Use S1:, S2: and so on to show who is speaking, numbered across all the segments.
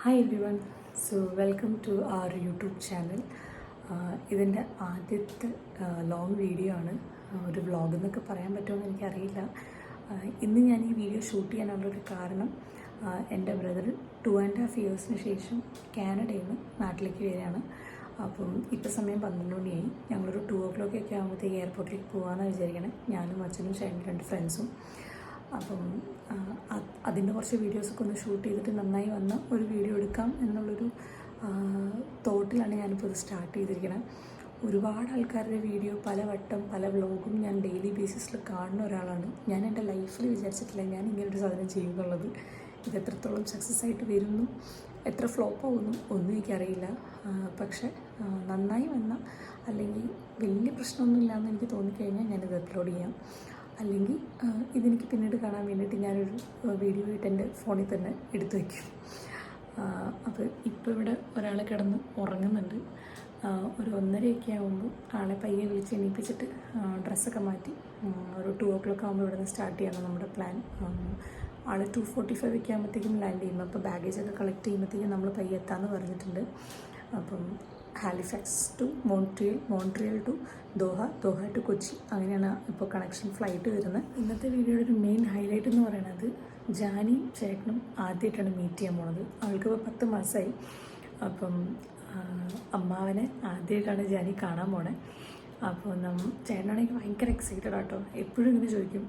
S1: Hi everyone. Welcome to our YouTube channel. ഇതിൻ്റെ ആദ്യത്തെ long video ആണ്. ഒരു വ്ളോഗ് എന്നൊക്കെ പറയാൻ പറ്റുമെന്ന് എനിക്കറിയില്ല. ഇന്ന് ഞാൻ ഈ വീഡിയോ ഷൂട്ട് ചെയ്യാനുള്ളൊരു കാരണം, എൻ്റെ ബ്രദർ 2.5 ഇയേഴ്സിന് ശേഷം കാനഡയിൽ നിന്ന് നാട്ടിലേക്ക് വരികയാണ്. അപ്പം ഇപ്പോൾ സമയം 12 മണിയായി. ഞങ്ങളൊരു 2 o'clock ഒക്കെ ആകുമ്പോഴത്തേക്ക് എയർപോർട്ടിലേക്ക് പോകാമെന്നാണ് വിചാരിക്കണേ. ഞാനും അച്ഛനും ചേട്ടനും 2 ഫ്രണ്ട്സും. അപ്പം അതിൻ്റെ കുറച്ച് വീഡിയോസൊക്കെ ഒന്ന് ഷൂട്ട് ചെയ്തിട്ട് നന്നായി വന്ന ഒരു വീഡിയോ എടുക്കാം എന്നുള്ളൊരു തോട്ടിലാണ് ഞാനിപ്പോൾ ഇത് സ്റ്റാർട്ട് ചെയ്തിരിക്കുന്നത്. ഒരുപാട് ആൾക്കാരുടെ വീഡിയോ പലവട്ടം പല വ്ളോഗും ഞാൻ ഡെയിലി ബേസിസിൽ കാണുന്ന ഒരാളാണ്. ഞാൻ എൻ്റെ ലൈഫിൽ വിചാരിച്ചിട്ടില്ല ഞാൻ ഇങ്ങനൊരു സാധനം ചെയ്യുന്നുള്ളത്. ഇത് എത്രത്തോളം സക്സസ് ആയിട്ട് വരുന്നു, എത്ര ഫ്ലോപ്പ് ആവുന്നു ഒന്നും എനിക്കറിയില്ല. പക്ഷേ നന്നായി വന്ന, അല്ലെങ്കിൽ വലിയ പ്രശ്നമൊന്നുമില്ല എന്ന് എനിക്ക് തോന്നിക്കഴിഞ്ഞാൽ ഞാനിത് അപ്ലോഡ് ചെയ്യാം. അല്ലെങ്കിൽ ഇതെനിക്ക് പിന്നീട് കാണാൻ വേണ്ടിയിട്ട് ഞാനൊരു വീഡിയോ ആയിട്ട് എൻ്റെ ഫോണിൽ തന്നെ എടുത്തു വയ്ക്കും. അപ്പോൾ ഇപ്പോൾ ഇവിടെ ഒരാൾ കിടന്ന് ഉറങ്ങുന്നുണ്ട്. ഒരു 1:30 ആകുമ്പോൾ ആളെ പയ്യെ വിളിച്ച് എണീപ്പിച്ചിട്ട് ഡ്രസ്സൊക്കെ മാറ്റി ഒരു 2 o'clock ആകുമ്പോൾ ഇവിടെ നിന്ന് സ്റ്റാർട്ട് ചെയ്യണം നമ്മുടെ പ്ലാൻ. ആൾ 2:45 ഒക്കെ ആകുമ്പോഴത്തേക്കും ലാൻഡ് ചെയ്യും. അപ്പോൾ ബാഗേജൊക്കെ കളക്ട് ചെയ്യുമ്പോഴത്തേക്കും നമ്മൾ പയ്യെ എത്താമെന്ന് പറഞ്ഞിട്ടുണ്ട്. അപ്പം Halifax to Montreal to Doha to Kochi, അങ്ങനെയാണ് ഇപ്പോൾ കണക്ഷൻ ഫ്ലൈറ്റ് വരുന്നത്. ഇന്നത്തെ വീഡിയോയുടെ ഒരു മെയിൻ ഹൈലൈറ്റ് എന്ന് പറയുന്നത്, ജാനിയും ചേട്ടനും ആദ്യമായിട്ടാണ് മീറ്റ് ചെയ്യാൻ പോണത്. അവൾക്കിപ്പോൾ 10 മാസമായി. അപ്പം അമ്മാവനെ ആദ്യമായിട്ടാണ് ജാനി കാണാൻ പോണേ. അപ്പോൾ ചേട്ടനാണെങ്കിൽ ഭയങ്കര എക്സൈറ്റഡ് ആട്ടോ. എപ്പോഴും ഇങ്ങനെ ചോദിക്കും,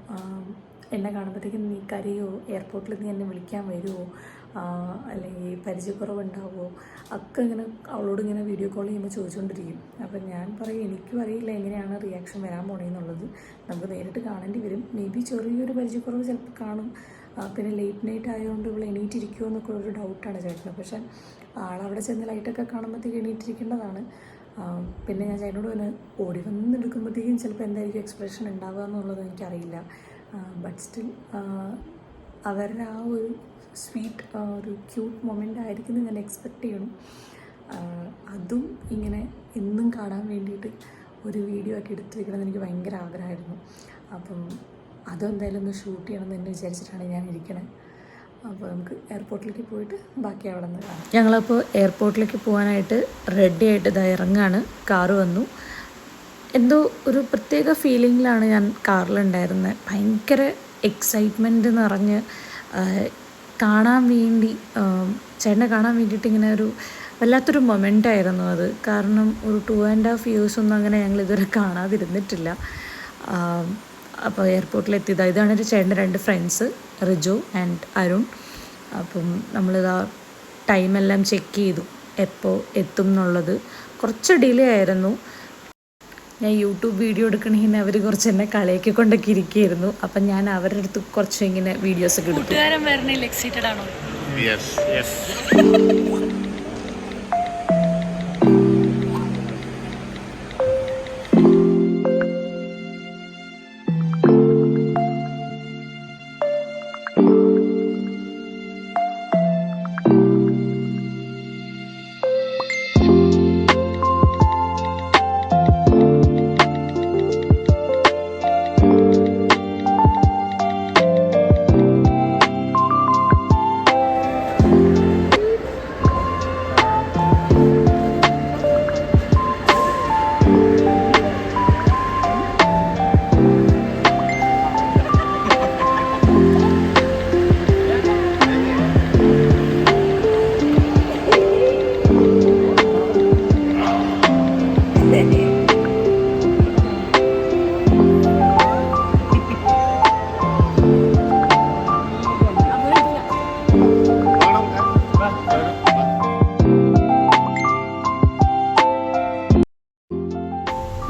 S1: എന്നെ കാണുമ്പോഴത്തേക്കും നീ കരയോ, എയർപോർട്ടിൽ നീ എന്നെ വിളിക്കാൻ വരുമോ, അല്ലെങ്കിൽ പരിചയക്കുറവുണ്ടാവുമോ ഒക്കെ ഇങ്ങനെ അവളോട് ഇങ്ങനെ വീഡിയോ കോൾ ചെയ്യുമ്പോൾ ചോദിച്ചുകൊണ്ടിരിക്കും. അപ്പം ഞാൻ പറയും എനിക്കും അറിയില്ല എങ്ങനെയാണ് റിയാക്ഷൻ വരാൻ പോണേന്നുള്ളത്. നമുക്ക് നേരിട്ട് കാണേണ്ടി വരും. മേ ബി ചെറിയൊരു പരിചയക്കുറവ് ചിലപ്പോൾ കാണും. പിന്നെ ലേറ്റ് നൈറ്റ് ആയതുകൊണ്ട് ഇവിടെ എണീറ്റിരിക്കുമോ എന്നൊക്കെ ഒരു ഡൗട്ടാണ് ചേട്ടന്. പക്ഷേ ആളവിടെ ചെന്ന് ലൈറ്റൊക്കെ കാണുമ്പോഴത്തേക്ക് എണീറ്റിരിക്കേണ്ടതാണ്. പിന്നെ ഞാൻ ചേട്ടനോട് തന്നെ ഓടി വന്നെടുക്കുമ്പോഴത്തേക്കും ചിലപ്പോൾ എന്തായിരിക്കും എക്സ്പ്രഷൻ ഉണ്ടാവുക എന്നുള്ളത് എനിക്കറിയില്ല. ബട്ട് സ്റ്റിൽ അവരുടെ ആ ഒരു സ്വീറ്റ് ഒരു ക്യൂട്ട് മൊമെൻ്റ് ആയിരിക്കും ഞാൻ എക്സ്പെക്റ്റ് ചെയ്യണം. അതും ഇങ്ങനെ എന്നും കാണാൻ വേണ്ടിയിട്ട് ഒരു വീഡിയോ ഒക്കെ എടുത്ത് വെക്കണമെന്ന് എനിക്ക് ഭയങ്കര ആഗ്രഹമായിരുന്നു. അപ്പം അതെന്തായാലും ഒന്ന് ഷൂട്ട് ചെയ്യണമെന്ന് തന്നെ വിചാരിച്ചിട്ടാണ് ഞാൻ ഇരിക്കണത്. അപ്പോൾ നമുക്ക് എയർപോർട്ടിലേക്ക് പോയിട്ട് ബാക്കി അവിടെ നിന്ന് കാണാം. ഞങ്ങളപ്പോൾ എയർപോർട്ടിലേക്ക് പോകാനായിട്ട് റെഡി ആയിട്ട് ഇതാ ഇറങ്ങാണ്. കാറ് വന്നു. എന്തോ ഒരു പ്രത്യേക ഫീലിങ്ങിലാണ് ഞാൻ കാറിലുണ്ടായിരുന്നത്. ഭയങ്കര എക്സൈറ്റ്മെൻറ്റ് നിറഞ്ഞ് കാണാൻ വേണ്ടി, ചേട്ടനെ കാണാൻ വേണ്ടിയിട്ട് ഇങ്ങനെ ഒരു വല്ലാത്തൊരു മൊമെൻ്റായിരുന്നു അത്. കാരണം ഒരു 2.5 years ഒന്നും അങ്ങനെ ഞങ്ങൾ ഇതുവരെ കാണാതിരുന്നിട്ടില്ല. അപ്പോൾ എയർപോർട്ടിലെത്തിയതാണ്. ഇതാണ് ഒരു ചേട്ടൻ്റെ 2 ഫ്രണ്ട്സ്, റിജു ആൻഡ് അരുൺ. അപ്പം നമ്മളിതാ ടൈമെല്ലാം ചെക്ക് ചെയ്തു എപ്പോൾ എത്തും എന്നുള്ളത്. കുറച്ച് ഡിലേ ആയിരുന്നു. ഞാൻ യൂട്യൂബ് വീഡിയോ എടുക്കണമെങ്കിൽ അവർ കുറച്ച് എന്നെ കളിയൊക്കെ കൊണ്ടൊക്കെ ഇരിക്കുകയായിരുന്നു. അപ്പം ഞാൻ അവരുടെ അടുത്ത് കുറച്ച് ഇങ്ങനെ വീഡിയോസൊക്കെ എടുത്തു. കൂട്ടുകാരൻ വരണേൽ എക്സൈറ്റഡ് ആണോ?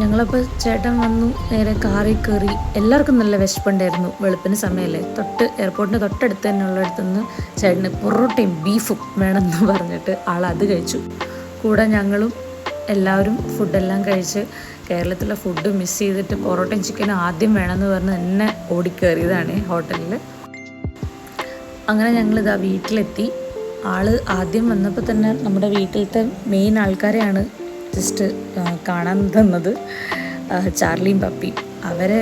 S1: ഞങ്ങളപ്പോൾ ചേട്ടൻ വന്നു, നേരെ കാറിൽ കയറി. എല്ലാവർക്കും നല്ല വിശപ്പുണ്ടായിരുന്നു. വെളുപ്പിന് സമയമല്ലേ. എയർപോർട്ടിൻ്റെ തൊട്ടടുത്ത് തന്നെ ഉള്ളിടത്തുനിന്ന് ചേട്ടന് പൊറോട്ടയും ബീഫും വേണമെന്ന് പറഞ്ഞിട്ട് ആളത് കഴിച്ചു. കൂടെ ഞങ്ങളും എല്ലാവരും ഫുഡെല്ലാം കഴിച്ച്, കേരളത്തിലെ ഫുഡ് മിസ് ചെയ്തിട്ട് പൊറോട്ടയും ചിക്കനും ആദ്യം വേണമെന്ന് പറഞ്ഞ് എന്നെ ഓടിക്കയറിയതാണ് ഹോട്ടലിൽ. അങ്ങനെ ഞങ്ങളിതാ വീട്ടിലെത്തി. ആൾ ആദ്യം വന്നപ്പോൾ തന്നെ നമ്മുടെ വീട്ടിലത്തെ മെയിൻ ആൾക്കാരെയാണ് ജസ്റ്റ് കാണാൻ തന്നത്, ചാർലിയും പപ്പിയും. അവരെ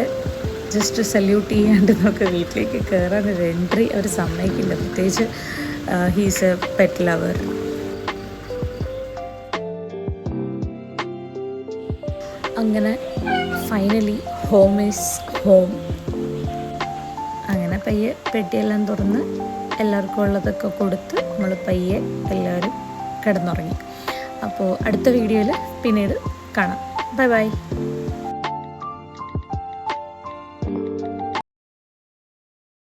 S1: ജസ്റ്റ് സല്യൂട്ട് ചെയ്യാണ്ട് നമുക്ക് വീട്ടിലേക്ക് കയറാൻ ഒരു എൻട്രി അവർ സമ്മതിക്കില്ല. പ്രത്യേകിച്ച് ഹീസ് എ പെറ്റ് ലവർ. അങ്ങനെ ഫൈനലി ഹോം ഈസ് ഹോം. അങ്ങനെ പയ്യെ പെട്ടിയെല്ലാം തുറന്ന് എല്ലാവർക്കും ഉള്ളതൊക്കെ കൊടുത്ത് നമ്മൾ പയ്യെ എല്ലാവരും കിടന്നുറങ്ങി. അപ്പോൾ അടുത്ത വീഡിയോയിൽ പിന്നീട് കാണാം. Bye bye.